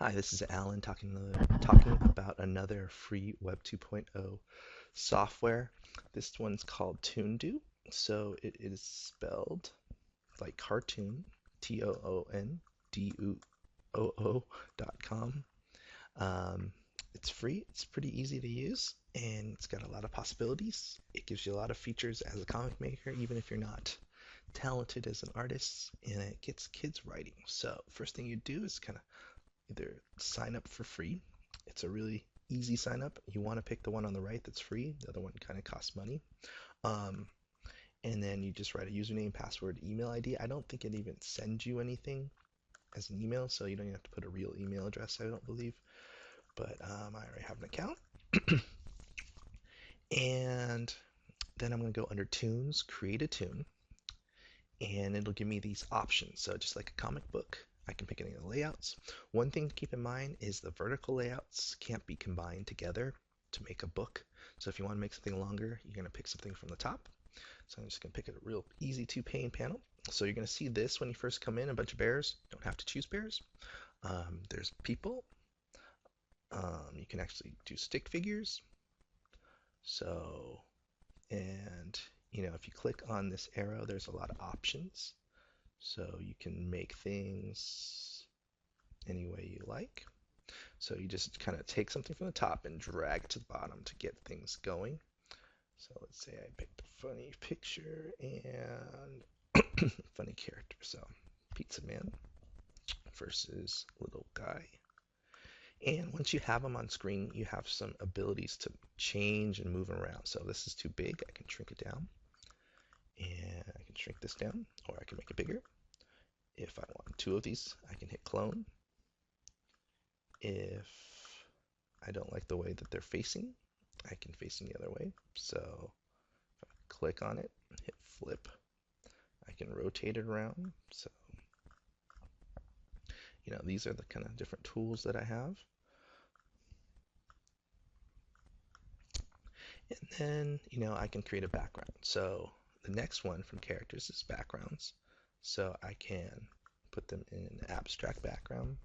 Hi, this is Alan talking about another free Web 2.0 software. This one's called ToonDoo. So it is spelled like cartoon, ToonDoo.com. It's free, it's pretty easy to use, and it's got a lot of possibilities. It gives you a lot of features as a comic maker, even if you're not talented as an artist, and it gets kids writing. So first thing you do is kind of either sign up for free. It's a really easy sign up. You want to pick the one on the right that's free. The other one kind of costs money. Um, and then you just write a username, password, email ID. I don't think it even sends you anything as an email, so you don't even have to put a real email address, I don't believe. But I already have an account. And then I'm going to go under Tunes, create a tune, and it'll give me these options. So just like a comic book, I can pick any of the layouts. One thing to keep in mind is the vertical layouts can't be combined together to make a book. So if you want to make something longer, you're going to pick something from the top. So I'm just going to pick a real easy two-pane panel. So you're going to see this when you first come in, a bunch of bears. Don't have to choose bears. There's people. You can actually do stick figures. So, and if you click on this arrow, there's a lot of options. So you can make things any way you like. So you just kind of take something from the top and drag it to the bottom to get things going. So let's say I picked a funny picture and funny character. So Pizza Man versus little guy. And once you have them on screen, you have some abilities to change and move around. So if this is too big, I can shrink it down. And I can shrink this down, or I can make it bigger. If I want two of these, I can hit clone. If I don't like the way that they're facing, I can face them the other way. So if I click on it, hit flip, I can rotate it around. So, these are the kind of different tools that I have. And then, I can create a background. So the next one from characters is backgrounds. So I can put them in an abstract background,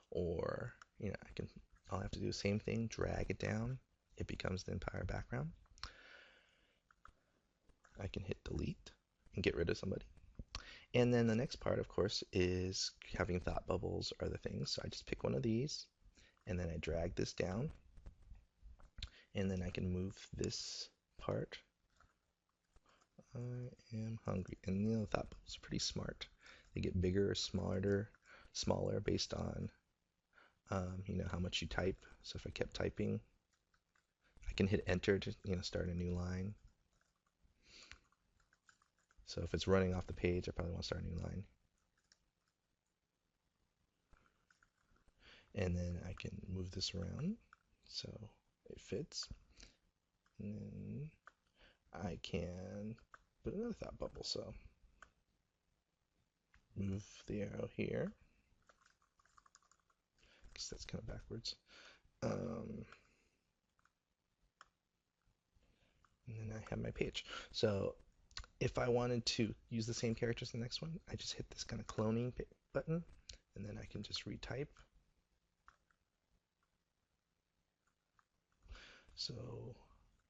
or, I'll have to do the same thing, drag it down. It becomes the entire background. I can hit delete and get rid of somebody. And then the next part, of course, is having thought bubbles or other things. So I just pick one of these, and then I drag this down, and then I can move this part. I am hungry. And thought bubbles are pretty smart. They get bigger or smaller based on how much you type. So if I kept typing, I can hit enter to start a new line. So if it's running off the page, I probably want to start a new line. And then I can move this around so it fits. And then I can put another thought bubble. So move the arrow here. I guess that's kind of backwards. And then I have my page. So if I wanted to use the same character as the next one, I just hit this kind of cloning button, and then I can just retype. So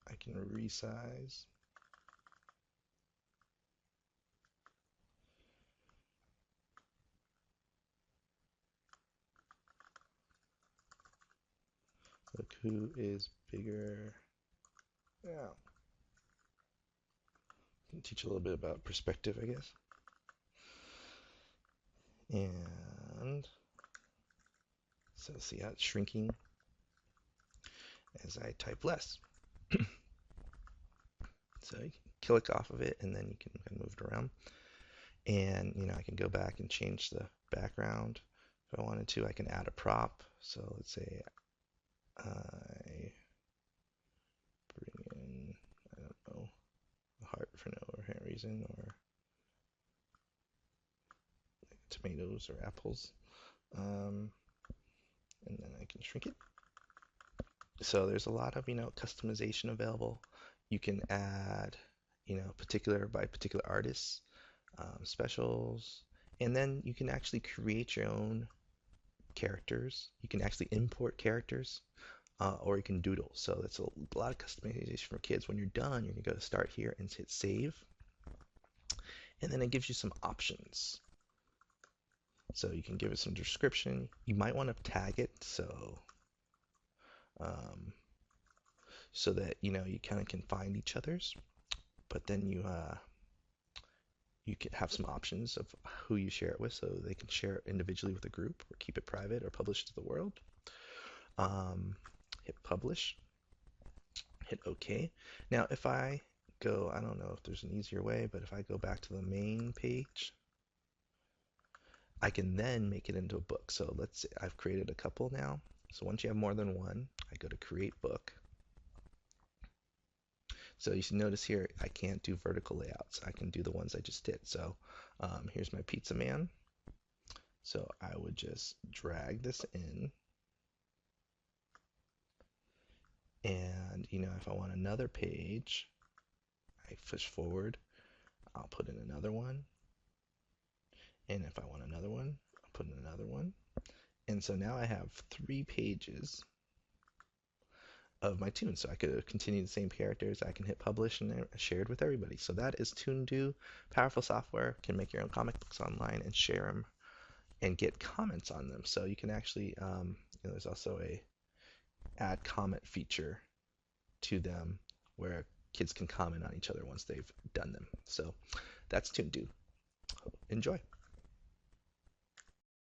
I can resize. Look who is bigger. Yeah. Can teach a little bit about perspective, I guess. And so see how it's shrinking as I type less. So you can click off of it, and then you can move it around. And I can go back and change the background if I wanted to. I can add a prop. So let's say I bring in, I don't know, a heart for no apparent reason, or tomatoes or apples. And then I can shrink it. So there's a lot of customization available. You can add particular by particular artists, specials, and then you can actually create your own characters. You can actually import characters, or you can doodle. So that's a lot of customization for kids. When you're done, you can go to start here and hit save, and then it gives you some options. So you can give it some description. You might want to tag it um, so that you kind of can find each other's. But then you can have some options of who you share it with, so they can share it individually with a group, or keep it private, or publish to the world. Um, Hit publish, hit OK. Now, if I go, I don't know if there's an easier way, but if I go back to the main page, I can then make it into a book. So let's say I've created a couple now. So once you have more than one, I go to create book. So you should notice here, I can't do vertical layouts. I can do the ones I just did. So here's my pizza man. So I would just drag this in. And if I want another page, I push forward, I'll put in another one. And if I want another one, I'll put in another one. And so now I have 3 pages of my tune. So I could continue the same characters. I can hit publish and share it with everybody. So that is ToonDoo. Powerful software. Can make your own comic books online and share them and get comments on them. So you can actually, there's also a add comment feature to them where kids can comment on each other once they've done them. So that's ToonDoo. Enjoy.